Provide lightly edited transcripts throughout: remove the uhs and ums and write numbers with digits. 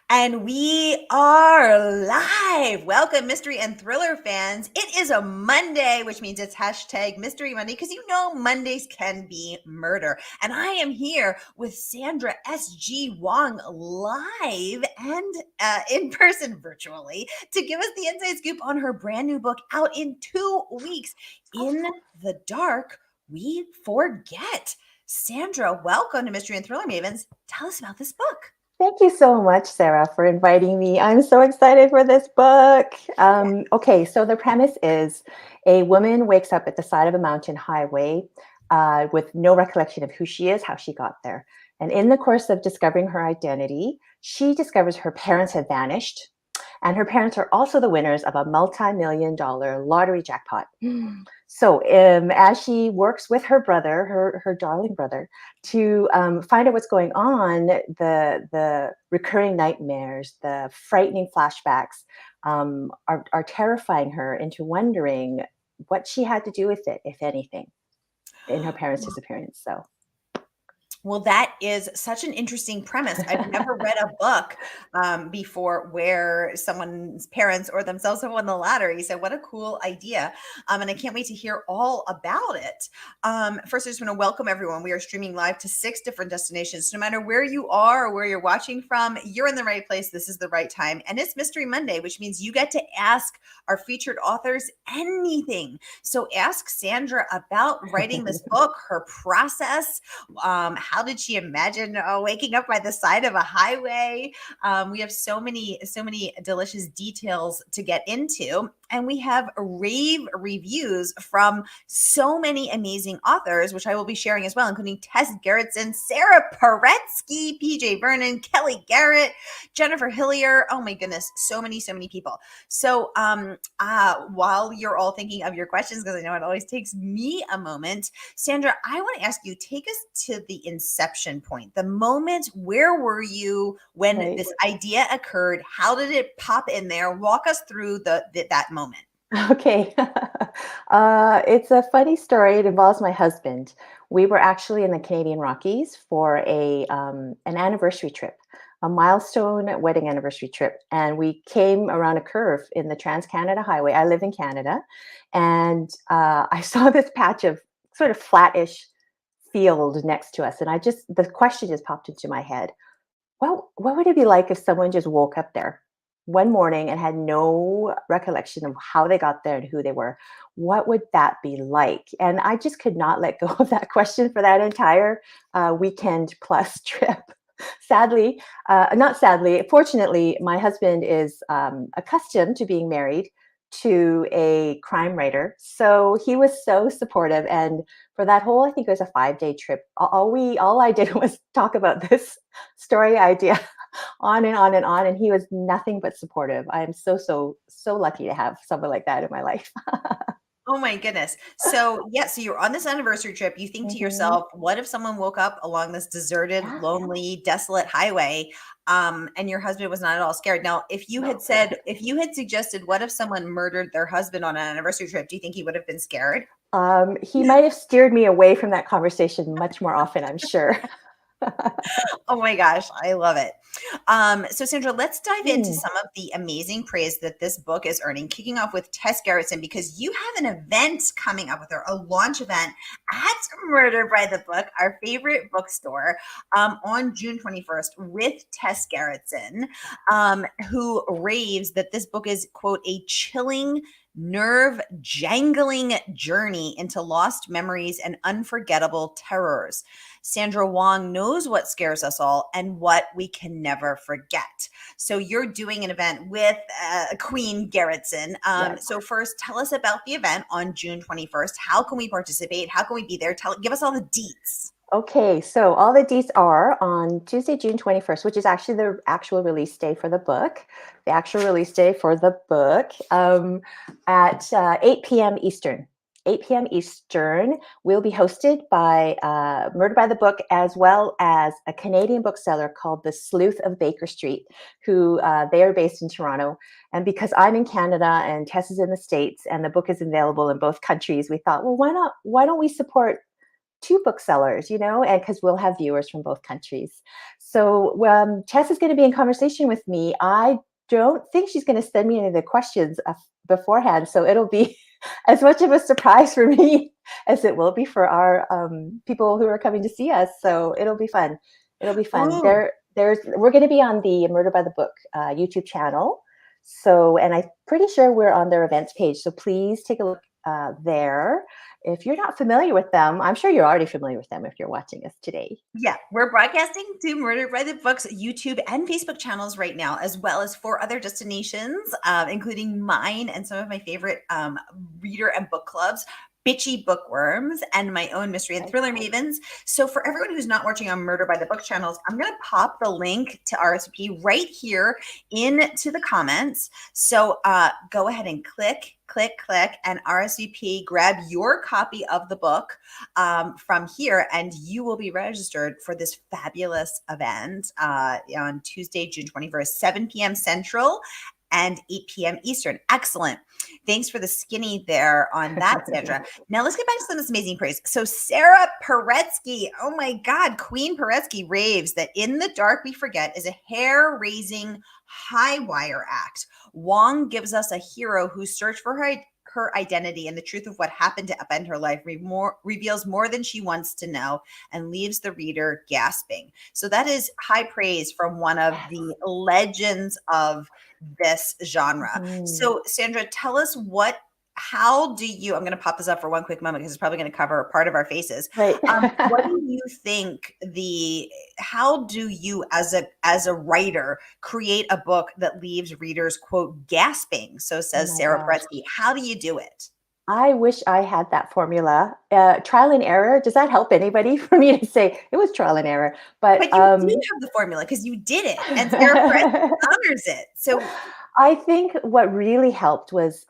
And we are live. Welcome, mystery and thriller fans. It is a Monday, which means it's hashtag Mystery Monday, because you know Mondays can be murder. And I am here with Sandra SG Wong live and in person virtually to give us the inside scoop on her brand new book out in 2 weeks. In the Dark, We Forget. Sandra, welcome to Mystery and Thriller Mavens. Tell us about this book. Thank you so much, Sarah, for inviting me. I'm so excited for this book. Okay, so the premise is a woman wakes up at the side of a mountain highway with no recollection of who she is, how she got there. And in the course of discovering her identity, she discovers her parents have vanished. And her parents are also the winners of a multi-million-dollar lottery jackpot. So as she works with her brother, her darling brother, to find out what's going on, the recurring nightmares, the frightening flashbacks are terrifying her into wondering what she had to do with it, if anything, in her parents' disappearance. So. Well, that is such an interesting premise. I've never read a book before where someone's parents or themselves have won the lottery. So what a cool idea. And I can't wait to hear all about it. First, I just want to welcome everyone. We are streaming live to 6 different destinations. No matter where you are or where you're watching from, you're in the right place. This is the right time. And it's Mystery Monday, which means you get to ask our featured authors anything. So ask Sandra about writing this book, her process, how did she imagine waking up by the side of a highway? We have so many delicious details to get into. And we have rave reviews from so many amazing authors, which I will be sharing as well, including Tess Gerritsen, Sara Paretsky, PJ Vernon, Kelly Garrett, Jennifer Hillier. Oh my goodness, so many people. So while you're all thinking of your questions, because I know it always takes me a moment, Sandra, I want to ask you, take us to the inception point, the moment. Where were you when this idea occurred? How did it pop in there? Walk us through that moment. Okay. It's a funny story. It involves my husband. We were actually in the Canadian Rockies for an anniversary trip, a milestone wedding anniversary trip. And we came around a curve in the Trans-Canada Highway. I live in Canada. And I saw this patch of sort of flattish field next to us. And the question just popped into my head. Well, what would it be like if someone just woke up there one morning and had no recollection of how they got there and who they were? What would that be like? And I just could not let go of that question for that entire weekend plus trip. Sadly, not sadly, fortunately, my husband is accustomed to being married to a crime writer. So he was so supportive. And for that whole, I think it was a 5-day trip, all I did was talk about this story idea on and on and on. And he was nothing but supportive. I am so lucky to have someone like that in my life. Oh my goodness. So so you're on this anniversary trip. You think to yourself, what if someone woke up along this deserted, lonely, desolate highway, and your husband was not at all scared? Now, if you had suggested, what if someone murdered their husband on an anniversary trip, do you think he would have been scared? He might have steered me away from that conversation much more often, I'm sure. Oh my gosh, I love it. So Sandra, let's dive into some of the amazing praise that this book is earning, kicking off with Tess Gerritsen, because you have an event coming up with her, a launch event at Murder by the Book, our favorite bookstore, on June 21st with Tess Gerritsen, who raves that this book is, quote, a chilling, nerve-jangling journey into lost memories and unforgettable terrors. Sandra Wong knows what scares us all and what we can never forget. So you're doing an event with Queen Gerritsen. Yes. So first, tell us about the event on June 21st. How can we participate? How can we be there? Give us all the deets. Okay, so all the deets are on Tuesday, June 21st, which is actually the actual release day for the book. The actual release day for the book at 8 p.m. Eastern. 8 p.m. Eastern will be hosted by Murder by the Book, as well as a Canadian bookseller called The Sleuth of Baker Street, who they are based in Toronto. And because I'm in Canada and Tess is in the States and the book is available in both countries, we thought, well, why don't we support 2 booksellers, and because we'll have viewers from both countries. So Tess is going to be in conversation with me. I don't think she's going to send me any of the questions beforehand, so it'll be as much of a surprise for me as it will be for our people who are coming to see us. So it'll be fun. It'll be fun. Ooh. We're going to be on the Murder by the Book YouTube channel. So, and I'm pretty sure we're on their events page. So please take a look there. If you're not familiar with them, I'm sure you're already familiar with them if you're watching us today. Yeah, we're broadcasting to Murder by the Books YouTube and Facebook channels right now, as well as 4 other destinations, including mine and some of my favorite reader and book clubs, Bitchy Bookworms, and my own Mystery and Thriller Mavens. So for everyone who's not watching on Murder by the Book channels, I'm going to pop the link to RSVP right here into the comments. So go ahead and click and RSVP, grab your copy of the book from here, and you will be registered for this fabulous event on Tuesday, June 21st, 7 p.m. Central and 8 p.m. Eastern. Excellent. Thanks for the skinny there on that, Sandra. Now let's get back to some of this amazing praise. So Sara Paretsky, oh my God, Queen Paretsky raves that In the Dark We Forget is a hair-raising high wire act. Wong gives us a hero whose search for her identity and the truth of what happened to upend her life reveals more than she wants to know and leaves the reader gasping. So that is high praise from one of the legends of this genre. So Sandra, tell us how do you, I'm going to pop this up for one quick moment because it's probably going to cover part of our faces. Right. What do you think how do you as a writer create a book that leaves readers, quote, gasping? So says Sara Paretsky. How do you do it? I wish I had that formula. Trial and error. Does that help anybody for me to say it was trial and error? But you do have the formula because you did it, and Sara Paretsky honors it. So I think what really helped was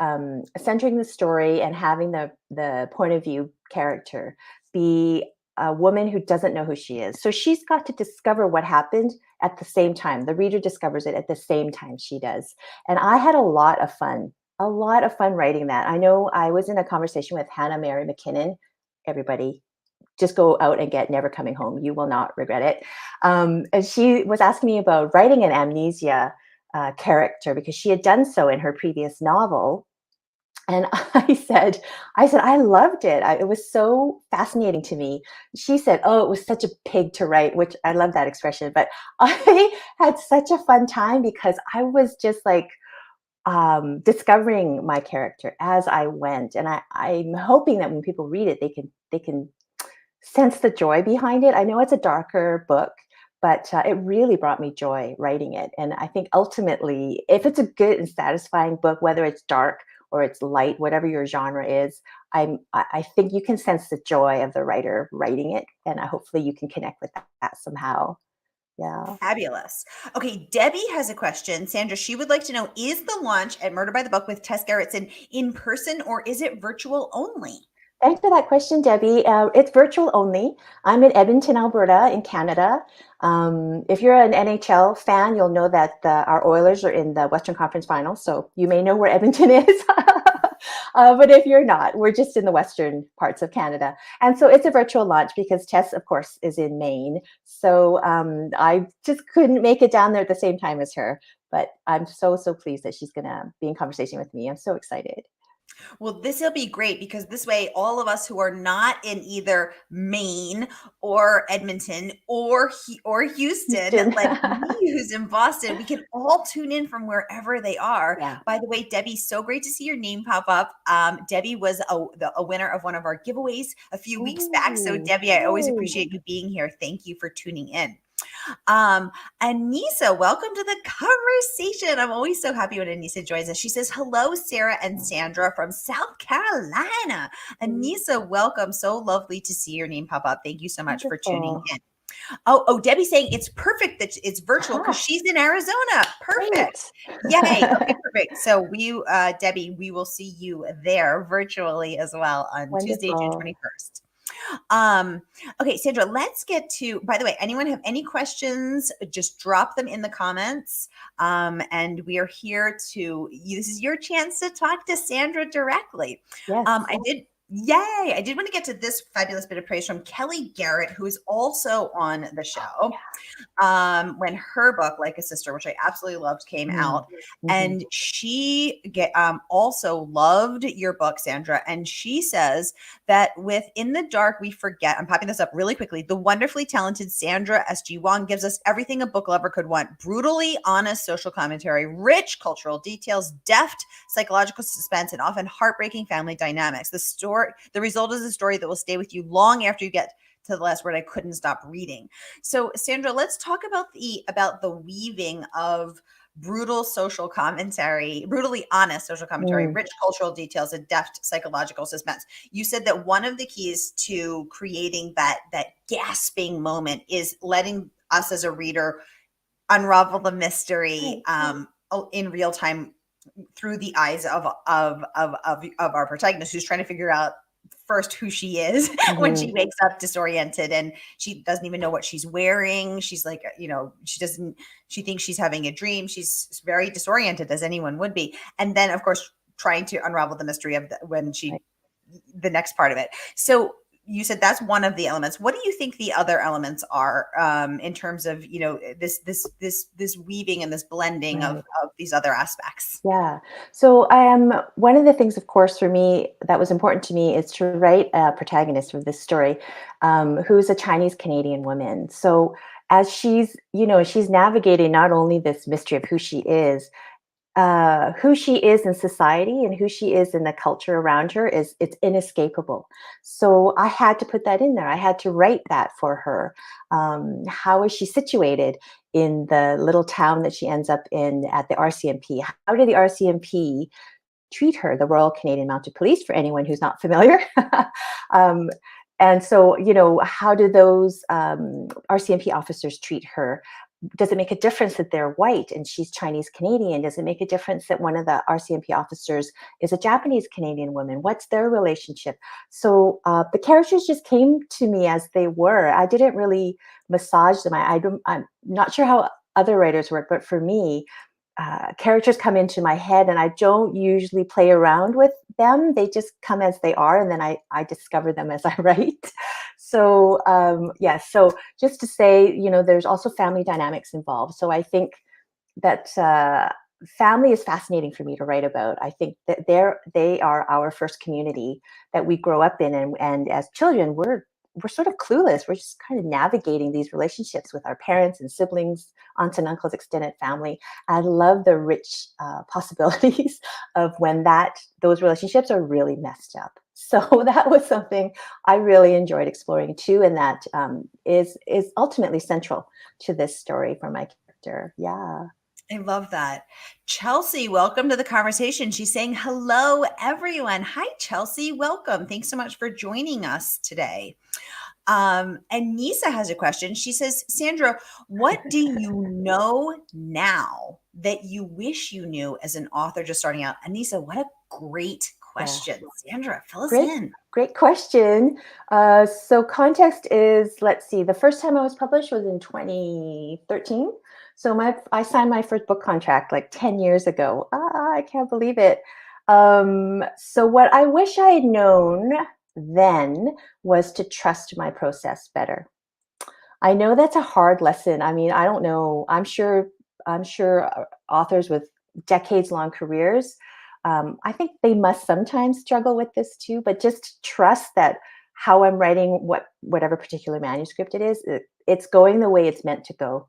centering the story and having the point of view character be a woman who doesn't know who she is. So she's got to discover what happened at the same time. The reader discovers it at the same time she does. And I had a lot of fun writing that. I know I was in a conversation with Hannah Mary McKinnon. Everybody, just go out and get Never Coming Home. You will not regret it. And she was asking me about writing an amnesia character because she had done so in her previous novel. And I loved it. It was so fascinating to me. She said, oh, it was such a pig to write, which I love that expression. But I had such a fun time because I was just like discovering my character as I went. And I'm hoping that when people read it, they can sense the joy behind it. I know it's a darker book, but it really brought me joy writing it. And I think ultimately, if it's a good and satisfying book, whether it's dark or it's light, whatever your genre is, I think you can sense the joy of the writer writing it, and hopefully you can connect with that somehow. Yeah. Fabulous. Okay, Debbie has a question. Sandra, she would like to know, is the launch at Murder by the Book with Tess Gerritsen in person or is it virtual only? Thanks for that question, Debbie. It's virtual only. I'm in Edmonton, Alberta, in Canada. If you're an NHL fan, you'll know that our Oilers are in the Western Conference Finals, so you may know where Edmonton is. But if you're not, we're just in the western parts of Canada. And so it's a virtual launch because Tess, of course, is in Maine. So I just couldn't make it down there at the same time as her. But I'm so pleased that she's going to be in conversation with me. I'm so excited. Well, this will be great because this way, all of us who are not in either Maine or Edmonton or Houston, like me, who's in Boston, we can all tune in from wherever they are. Yeah. By the way, Debbie, so great to see your name pop up. Debbie was a winner of one of our giveaways a few weeks back. So, Debbie, I always appreciate you being here. Thank you for tuning in. Anissa, welcome to the conversation. I'm always so happy when Anissa joins us. She says, hello, Sara and Sandra from South Carolina. Anissa, welcome. So lovely to see your name pop up. Thank you so much for tuning in. Oh, Debbie's saying it's perfect that it's virtual because she's in Arizona. Perfect. Yay. Okay, perfect. So Debbie, we will see you there virtually as well on Tuesday, June 21st. Okay, Sandra, let's get to, by the way, anyone have any questions, just drop them in the comments. And we are here this is your chance to talk to Sandra directly. Yes. Yay. I did want to get to this fabulous bit of praise from Kelly Garrett, who is also on the show. When her book, Like a Sister, which I absolutely loved, came Mm. out. Mhm. And she also loved your book, Sandra. And she says that with In the Dark, We Forget, I'm popping this up really quickly. The wonderfully talented Sandra SG Wong gives us everything a book lover could want: brutally honest social commentary, rich cultural details, deft psychological suspense, and often heartbreaking family dynamics. The result is a story that will stay with you long after you get to the last word. I couldn't stop reading. So, Sandra, let's talk about the weaving of brutally honest social commentary, Mm. rich cultural details, and deft psychological suspense. You said that one of the keys to creating that gasping moment is letting us as a reader unravel the mystery Right. in real time through the eyes of our protagonist, who's trying to figure out first who she is when she Mhm. wakes up disoriented, and she doesn't even know what she's wearing. She's like, she thinks she's having a dream. She's very disoriented, as anyone would be. And then, of course, trying to unravel the mystery of Right. the next part of it. So you said that's one of the elements. What do you think the other elements are, in terms of, this weaving and this blending Right. of these other aspects? Yeah. So, one of the things, of course, for me that was important to me is to write a protagonist of this story, who's a Chinese Canadian woman. So, as she's navigating not only this mystery of who she is in society and who she is in the culture around her it's inescapable. So I had to put that in there. I had to write that for her. How is she situated in the little town that she ends up in at the RCMP? How did the RCMP treat her, the Royal Canadian Mounted Police, for anyone who's not familiar? um, and so, how do those RCMP officers treat her? Does it make a difference that they're white and she's Chinese Canadian? Does it make a difference that one of the RCMP officers is a Japanese Canadian woman? What's their relationship? So the characters just came to me as they were. I didn't really massage them. I'm not sure how other writers work, but for me, characters come into my head and I don't usually play around with them. They just come as they are, and then I discover them as I write. So, yeah, so just to say, there's also family dynamics involved. So I think that family is fascinating for me to write about. I think that they are our first community that we grow up in, and as children, we're sort of clueless. We're just kind of navigating these relationships with our parents and siblings, aunts and uncles, extended family. I love the rich possibilities of when those relationships are really messed up. So that was something I really enjoyed exploring too, and that is ultimately central to this story for my character. Yeah. I love that. Chelsea, welcome to the conversation. She's saying, hello, everyone. Hi, Chelsea. Welcome. Thanks so much for joining us today. And Nisa has a question. She says, Sandra, what do you know now that you wish you knew as an author just starting out? And Nisa, what a great Yeah. question. Sandra, fill us Great, in. great question. So context is, let's see, the first time I was published was in 2013. So I signed my first book contract like 10 years ago. I can't believe it. So what I wish I had known then was to trust my process better. I know that's a hard lesson. I mean, I don't know. I'm sure authors with decades long careers, I think they must sometimes struggle with this too, but just trust that how I'm writing whatever particular manuscript it is, it's going the way it's meant to go.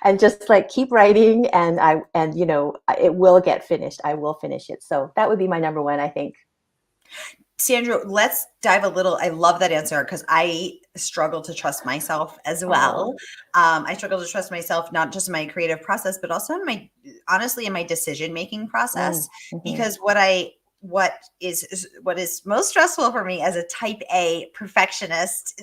And just like keep writing, and it will get finished. I will finish it. So that would be my number one, I think. Sandra, let's dive a little. I love that answer because I struggle to trust myself as well. Oh. I struggle to trust myself, not just in my creative process, but also honestly, in my decision-making process, Mhm. because what is most stressful for me as a type A perfectionist,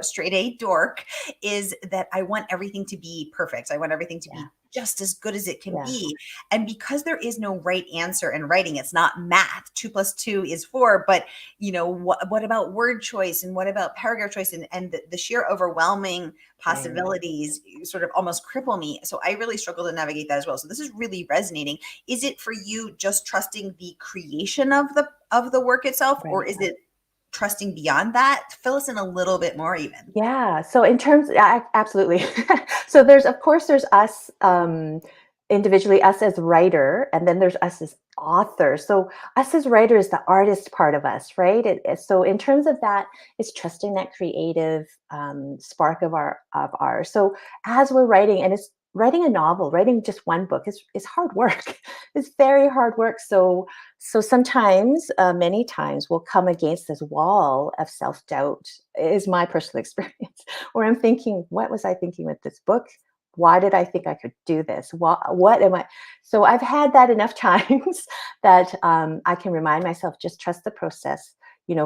straight A dork, is that I want everything to be perfect. I want everything to Yeah. be just as good as it can Yeah. be. And because there is no right answer in writing, it's not math. 2 + 2 is 4, but what about word choice, and what about paragraph choice, and the sheer overwhelming Right. possibilities sort of almost cripple me. So I really struggle to navigate that as well. So this is really resonating. Is it for you just trusting the creation of the work itself, or Right. is it trusting beyond that? Fill us in a little bit more even. Yeah. So in terms, absolutely. So of course, there's us individually, us as writer, and then there's us as author. So us as writer is the artist part of us, right? So in terms of that, it's trusting that creative spark of ours. So as we're writing, and it's writing a novel, writing just one book is hard work. It's very hard work. So sometimes, many times, we'll come against this wall of self-doubt, is my personal experience, where I'm thinking, what was I thinking with this book? Why did I think I could do this? What am I? So I've had that enough times that I can remind myself, just trust the process.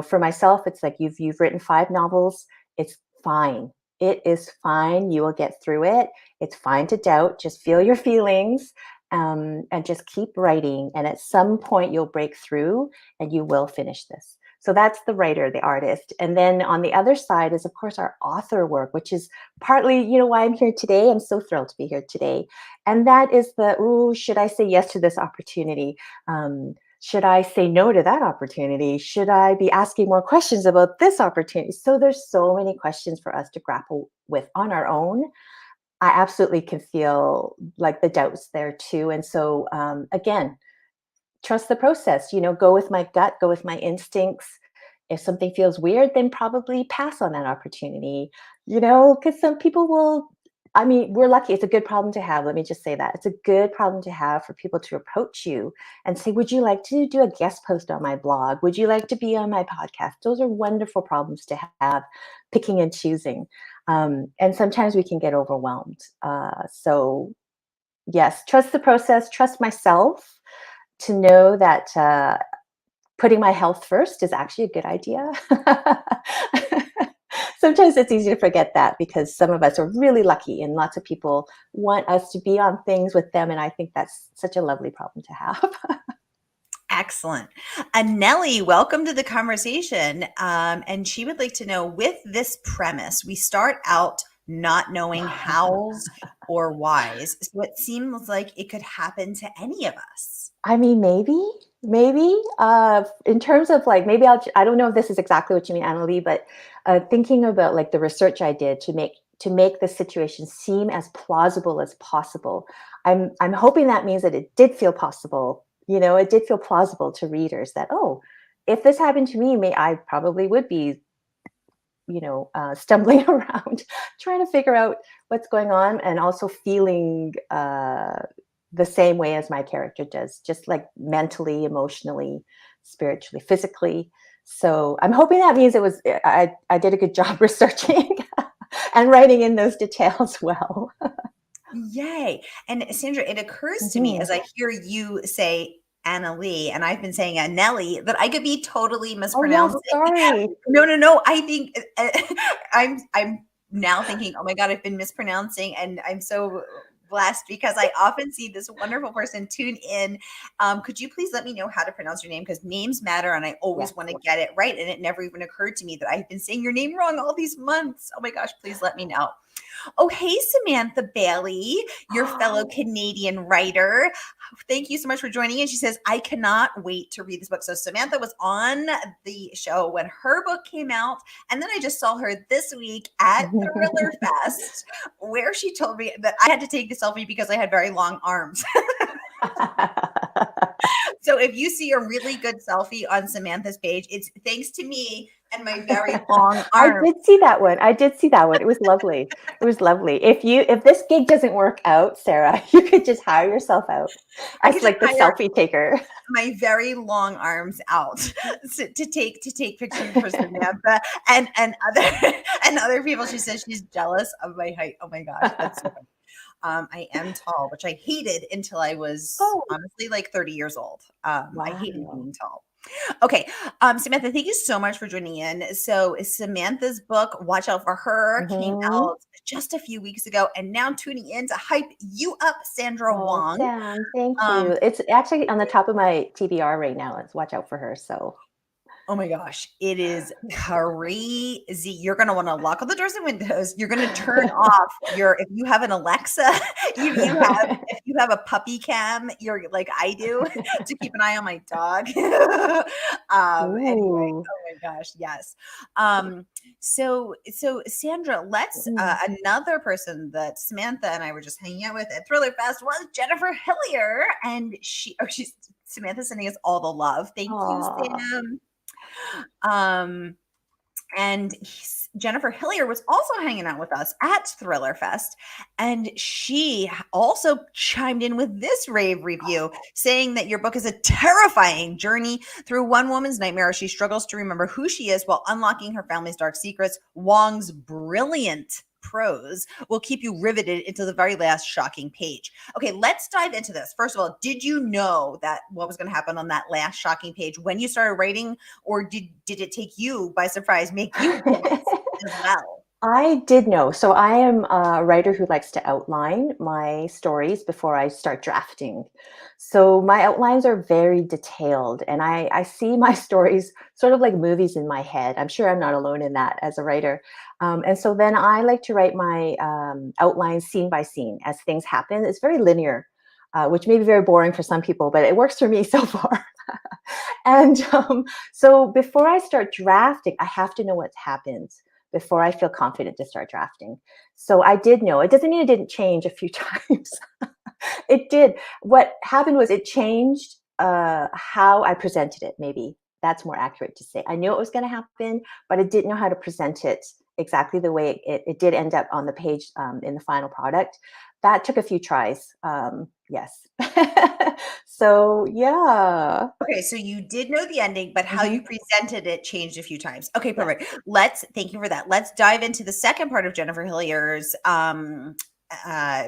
For myself, it's like you've written 5 novels. It's fine. It is fine. You will get through it. It's fine to doubt. Just feel your feelings, and just keep writing. And at some point, you'll break through and you will finish this. So that's the writer, the artist. And then on the other side is, of course, our author work, which is partly, why I'm here today. I'm so thrilled to be here today. And that is should I say yes to this opportunity? Should I say no to that opportunity? Should I be asking more questions about this opportunity? So there's so many questions for us to grapple with on our own. I absolutely can feel like the doubts there too. And so, again, trust the process, go with my gut, go with my instincts. If something feels weird, then probably pass on that opportunity, because some people will. I mean, we're lucky. It's a good problem to have. Let me just say that. It's a good problem to have for people to approach you and say, would you like to do a guest post on my blog? Would you like to be on my podcast? Those are wonderful problems to have, picking and choosing. And sometimes we can get overwhelmed. So, yes, trust the process, trust myself to know that putting my health first is actually a good idea. Sometimes it's easy to forget that because some of us are really lucky and lots of people want us to be on things with them. And I think that's such a lovely problem to have. Excellent. Nellie, welcome to the conversation. And she would like to know, with this premise, we start out not knowing hows or whys. So it seems like it could happen to any of us. I mean, maybe, in terms of like, maybe I don't know if this is exactly what you mean, Annalie, but thinking about like the research I did to make the situation seem as plausible as possible. I'm hoping that means that it did feel possible. It did feel plausible to readers that, oh, if this happened to me, I probably would be, stumbling around, trying to figure out what's going on, and also feeling the same way as my character does, just like mentally, emotionally, spiritually, physically. So I'm hoping that means I did a good job researching and writing in those details well. Yay. And Sandra, it occurs to me Mhm. as I hear you say Annalie, and I've been saying Nellie, that I could be totally Oh yeah, mispronouncing. sorry. No, no, no. I think I'm now thinking, oh my God, I've been mispronouncing, and I'm so blessed because I often see this wonderful person tune in. Could you please let me know how to pronounce your name? Because names matter, and I Yes. always want to get it right. And it never even occurred to me that I've been saying your name wrong all these months. Oh my gosh, please let me know. Oh, hey, Samantha Bailey, your fellow Canadian writer. Thank you so much for joining in. She says, I cannot wait to read this book. So Samantha was on the show when her book came out. And then I just saw her this week at Thriller Fest, where she told me that I had to take the selfie because I had very long arms. So if you see a really good selfie on Samantha's page, it's thanks to me and my very long I arms. did see that one. I did see that one. It was lovely. It was lovely. If this gig doesn't work out, Sarah, you could just hire yourself out I could as just like the hire selfie taker. my very long arms out to take pictures for Samantha and other and other people. She says she's jealous of my height. Oh my gosh, that's so funny. I am tall, which I hated until I was Oh, honestly like 30 years old. I hated wow. being tall. Okay. Samantha, thank you so much for joining in. So Samantha's book, Watch Out for Her, came Mhm. out just a few weeks ago, and now tuning in to hype you up, Sandra Oh, Wong. Sam, thank Um, you. It's actually on the top of my TBR right now. Let's watch out for her. So, Oh my gosh, it is crazy. You're gonna wanna lock all the doors and windows. You're gonna turn off your if you have an Alexa, if you have a puppy cam, you're like I do to keep an eye on my dog. Anyway, ooh. oh my gosh, yes. So Sandra, let's Mm. another person that Samantha and I were just hanging out with at Thriller Fest was Jennifer Hillier, and she's Samantha's sending us all the love. Thank you, Aw. Sam. Um, and Jennifer Hillier was also hanging out with us at Thriller Fest, and she also chimed in with this rave review, saying that your book is a terrifying journey through one woman's nightmare as she struggles to remember who she is while unlocking her family's dark secrets. Wong's brilliant prose will keep you riveted into the very last shocking page. Okay, let's dive into this. First of all, did you know that what was going to happen on that last shocking page when you started writing, or did it take you by surprise, make you guess as well? I did know. So I am a writer who likes to outline my stories before I start drafting. So my outlines are very detailed, and I see my stories sort of like movies in my head. I'm sure I'm not alone in that as a writer. And so then I like to write my outlines scene by scene as things happen. It's very linear, which may be very boring for some people, but it works for me so far. And so before I start drafting, I have to know what's happened before I feel confident to start drafting. So I did know. It doesn't mean it didn't change a few times. It did. What happened was it changed how I presented it, maybe. That's more accurate to say. I knew it was going to happen, but I didn't know how to present it exactly the way it did end up on the page in the final product. That took a few tries. Yes. So, yeah. Okay, so you did know the ending, but how you Mhm. presented it changed a few times. Okay, Yes. perfect. Thank you for that. Let's dive into the second part of Jennifer Hillier's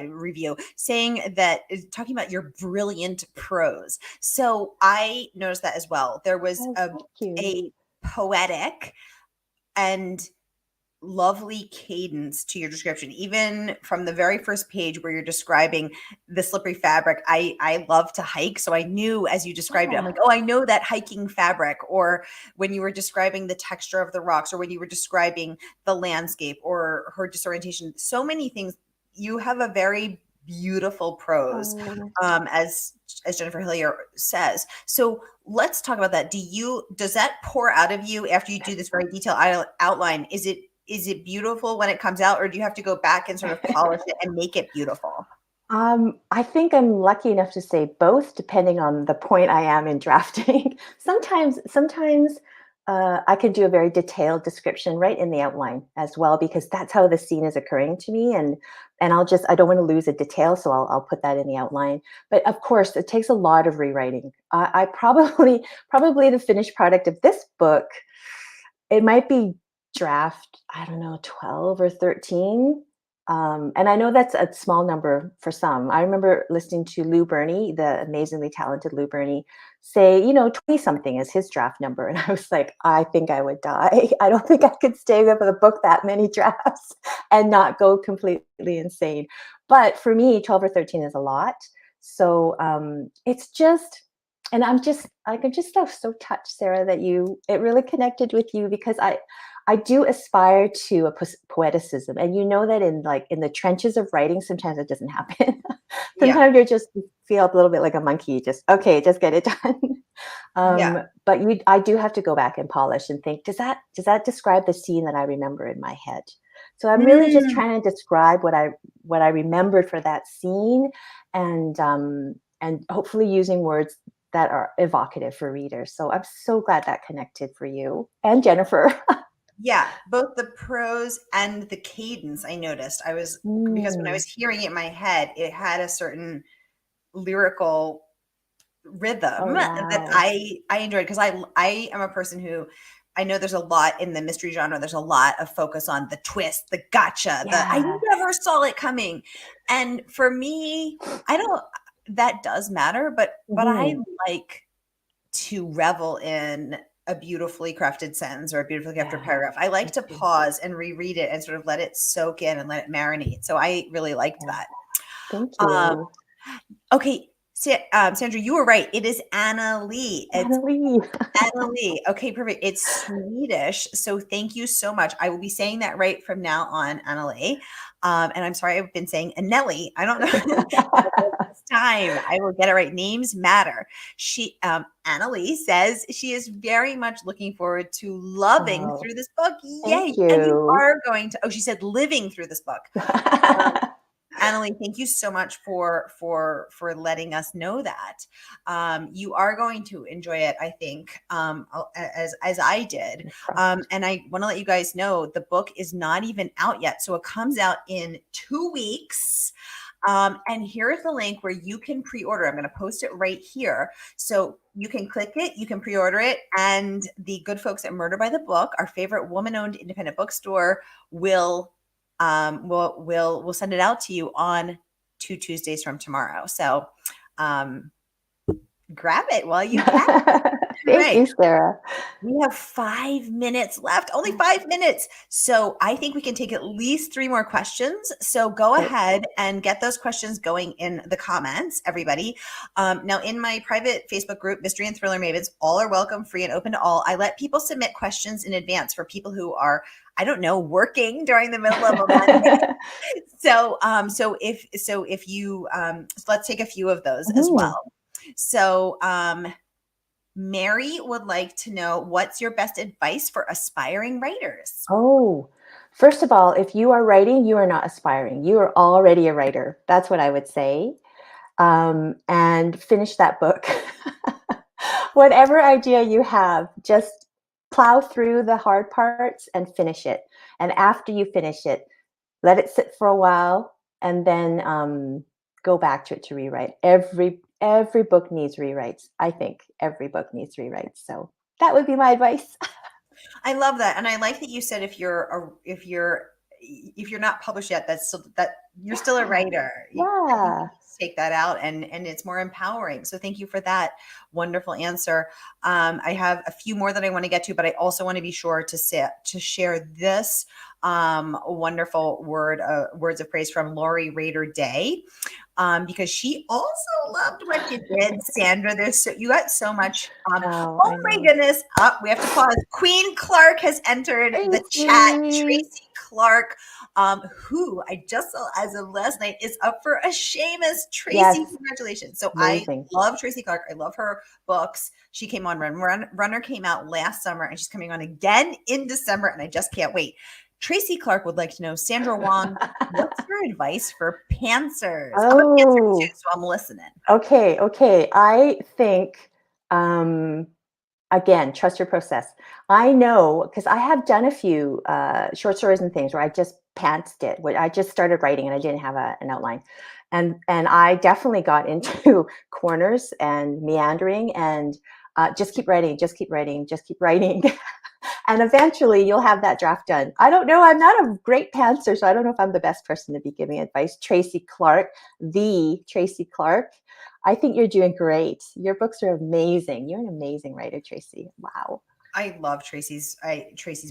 review, saying that talking about your brilliant prose. So I noticed that as well. There was Oh, thank you. a poetic and lovely cadence to your description, even from the very first page where you're describing the slippery fabric. I love to hike, so I knew as you described it, I'm like, Ah. oh, I know that hiking fabric. Or when you were describing the texture of the rocks, or when you were describing the landscape or her disorientation, so many things. You have a very beautiful prose, Oh. as Jennifer Hillier says. So let's talk about that. Does that pour out of you after you do this very detailed outline? Is it beautiful when it comes out, or do you have to go back and sort of polish it and make it beautiful? I think I'm lucky enough to say both, depending on the point I am in drafting. Sometimes I can do a very detailed description right in the outline as well, because that's how the scene is occurring to me, and I don't want to lose a detail, so I'll put that in the outline. But of course, it takes a lot of rewriting. I probably the finished product of this book, it might be draft, I don't know, 12 or 13. And I know that's a small number for some. I remember listening to Lou Burney, the amazingly talented Lou Burney, say, 20 something is his draft number. And I was like, I think I would die. I don't think I could stay with a book that many drafts and not go completely insane. But for me, 12 or 13 is a lot. So it's just, and I'm just so touched, Sarah, that it really connected with you, because I do aspire to a poeticism, and that in the trenches of writing, sometimes it doesn't happen. Yeah. Sometimes you feel a little bit like a monkey, just okay, just get it done. Yeah. But I do have to go back and polish and think, does that describe the scene that I remember in my head? So I'm really just Mm. trying to describe what I remembered for that scene, and hopefully using words that are evocative for readers. So I'm so glad that connected for you and Jennifer. Yeah, both the prose and the cadence I noticed. Because when I Mm. was hearing it in my head, it had a certain lyrical Oh, rhythm that wow. I enjoyed, because I am a person who I know there's a lot in the mystery genre. There's a lot of focus on the twist, the gotcha, the I Yes. never saw it coming. And for me, I don't that does matter, but I Mhm. like to revel in a beautifully crafted sentence or a beautifully crafted Yeah. paragraph. I like Me to too. pause and reread it and sort of let it soak in and let it marinate. So I really liked Yeah. that. Thank Um, you. okay, Sandra, you were right. It is Anna Lee. It's Annalie. Anna Lee. Okay, perfect. It's Swedish. So thank you so much. I will be saying that right from now on, Anna Lee. And I'm sorry I've been saying Anneli. I don't know. This time I will get it right. Names matter. Anna Lee says she is very much looking forward to loving Oh, through this book. thank Yay. And you you. are going to, oh, she said living through this book. Um, Annalie, thank you so much for letting us know that. You are going to enjoy it, I think, as I did. Trust. And I want to let you guys know the book is not even out yet, so it comes out in 2 weeks. And here's the link where you can pre-order. I'm going to post it right here, so you can click it, you can pre-order it, and the good folks at Murder by the Book, our favorite woman-owned independent bookstore, we'll send it out to you on 2 Tuesdays from tomorrow. So um, grab it while you can. All Thank right. you, Sarah. We have 5 minutes left, only 5 minutes. So I think we can take at least 3 more questions. So go Okay. ahead and get those questions going in the comments, everybody. Now, in my private Facebook group, Mystery and Thriller Mavens, all are welcome, free and open to all. I let people submit questions in advance for people who are, I don't know, working during the middle of a Monday. So let's take a few of those as Mhm. well. So, Mary would like to know, what's your best advice for aspiring writers? Oh, first of all, if you are writing, you are not aspiring. You are already a writer. That's what I would say. And finish that book. Whatever idea you have, just plow through the hard parts and finish it. And after you finish it, let it sit for a while, and then go back to it to rewrite. Every book needs rewrites. I think every book needs rewrites. So that would be my advice. I love that, and I like that you said if you're not published yet, that you're still a Yeah, writer. I think you yeah. need to take that out, and it's more empowering. So thank you for that wonderful answer. I have a few more that I want to get to, but I also want to be sure to share this wonderful words of praise from Lori Raider Day. Because she also loved what you did, Sandra. You got so much. Oh, Oh I my know. goodness! Up, we have to pause. Queen Clark has entered the chat. Tracy. Tracy Clark, who I just saw as of last night, is up for a Seamus. Tracy, Yes, congratulations! So I amazing. love Tracy Clark. I love her books. She came on Runner came out last summer, and she's coming on again in December, and I just can't wait. Tracy Clark would like to know, Sandra Wong, what's your advice for pantsers? I'm a pantser too, Oh, so I'm listening. okay, okay. I think, um, again, trust your process. I know because I have done a few short stories and things where I just pantsed it. When I just started writing and I didn't have an outline, and I definitely got into corners and meandering and just keep writing, just keep writing, just keep writing. And eventually you'll have that draft done. I don't know. I'm not a great pantser, so I don't know if I'm the best person to be giving advice. Tracy Clark, the Tracy Clark. I think you're doing great. Your books are amazing. You're an amazing writer, Tracy. Wow. I love Tracy's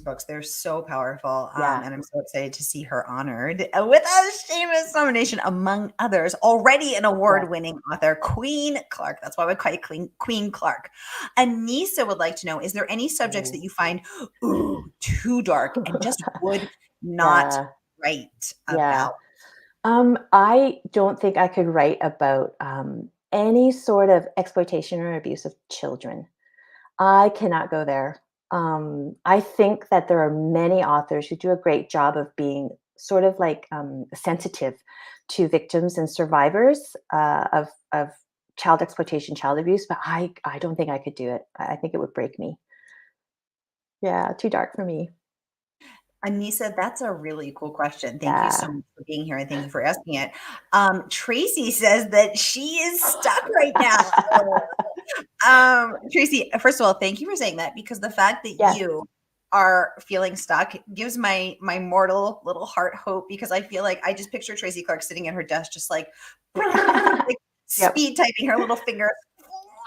books. They're so powerful, Yeah. and I'm so excited to see her honored with a Seamus nomination, among others. Already an Yeah. award-winning author, Queen Clark. That's why we call you Queen Clark. Anissa would like to know: is there any subjects that Oh. you find too dark and just would not Yeah. write Yeah. about? I don't think I could write about any sort of exploitation or abuse of children. I cannot go there. I think that there are many authors who do a great job of being sort of like sensitive to victims and survivors of child exploitation, child abuse, but I don't think I could do it. I think it would break me. Yeah, too dark for me. Anissa, that's a really cool question. Thank you so Yeah. much for being here and thank you for asking it. Tracy says that she is stuck right now. Tracy, first of all, thank you for saying that, because the fact that Yes. you are feeling stuck gives my mortal little heart hope, because I feel like I just picture Tracy Clark sitting at her desk, just like, like Yep. speed typing her little finger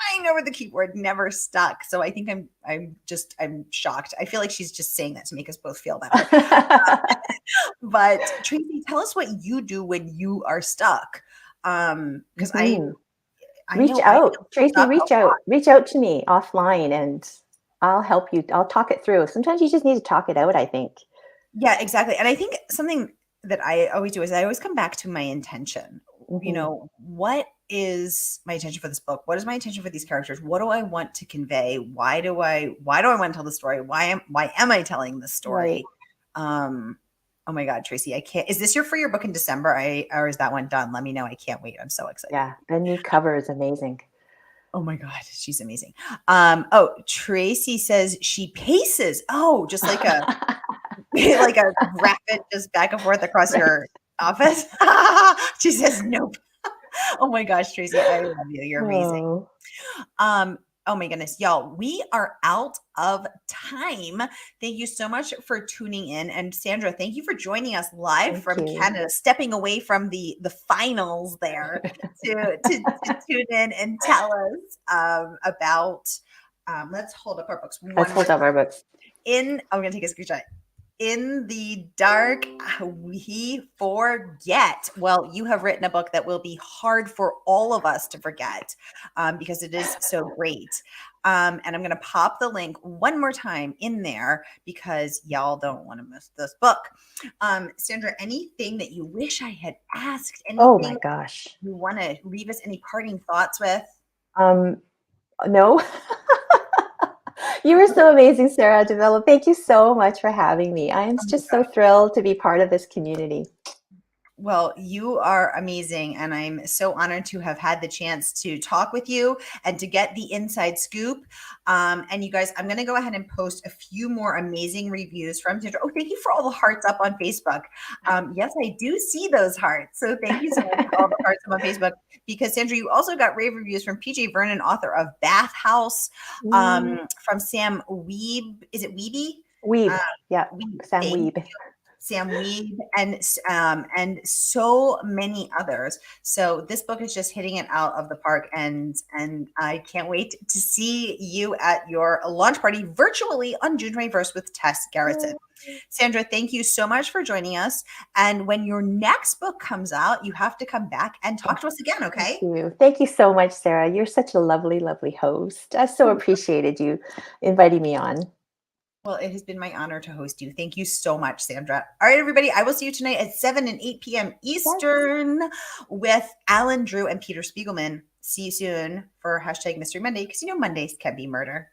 flying over the keyboard, never stuck. So I think I'm shocked. I feel like she's just saying that to make us both feel better. But Tracy, tell us what you do when you are stuck. Because Mhm. I Reach know I out, feel Tracy, stuck a lot. reach out to me offline and I'll help you. I'll talk it through. Sometimes you just need to talk it out, I think. Yeah, exactly. And I think something that I always do is I always come back to my intention. You Mhm. know, what is my intention for this book? What is my intention for these characters? What do I want to convey? Why do I want to tell the story? Why am I telling this Right. story? Oh my God, Tracy, I can't. Is this for your book in December? Or is that one done? Let me know. I can't wait. I'm so excited. Yeah, the new cover is amazing. Oh my God, she's amazing. Tracy says she paces. Oh, just like a like a rapid just back and forth across Right. your office. She says nope. Oh my gosh, Tracy, I love you. You're amazing. Oh, Oh my goodness, y'all, we are out of time. Thank you so much for tuning in. And Sandra, thank you for joining us live thank from you. Canada, stepping away from the finals there to tune in and tell us about let's hold up our books Let's one more hold up our books. I'm gonna take a screenshot. In the dark, we forget. Well, you have written a book that will be hard for all of us to forget because it is so great. And I'm going to pop the link one more time in there because y'all don't want to miss this book. Sandra, anything that you wish I had asked, Oh my anything gosh. you want to leave us, any parting thoughts with? Um, no. You were so amazing, Sara DiVello. Thank you so much for having me. I am Oh my just so gosh. thrilled to be part of this community. Well, you are amazing, and I'm so honored to have had the chance to talk with you and to get the inside scoop. And you guys, I'm going to go ahead and post a few more amazing reviews from Sandra. Oh, thank you for all the hearts up on Facebook. Yes, I do see those hearts. So thank you so much for all the hearts up on Facebook. Because Sandra, you also got rave reviews from PJ Vernon, author of Bath House, Mm, from Sam Weeb. Is it Weeby? Weeb. Uh, Yeah, Weeb. Sam Thank Weeb. Sam Weed, and so many others. So this book is just hitting it out of the park, and I can't wait to see you at your launch party virtually on June 21st with Tess Gerritsen. Sandra, thank you so much for joining us. And when your next book comes out, you have to come back and Oh, talk to us again, thank okay? you. Thank you so much, Sara. You're such a lovely, lovely host. I so appreciated you inviting me on. Well, it has been my honor to host you. Thank you so much, Sandra. All right, everybody. I will see you tonight at 7 and 8 p.m. Yes. Eastern with Alan Drew and Peter Spiegelman. See you soon for hashtag Mystery Monday because you know Mondays can be murder.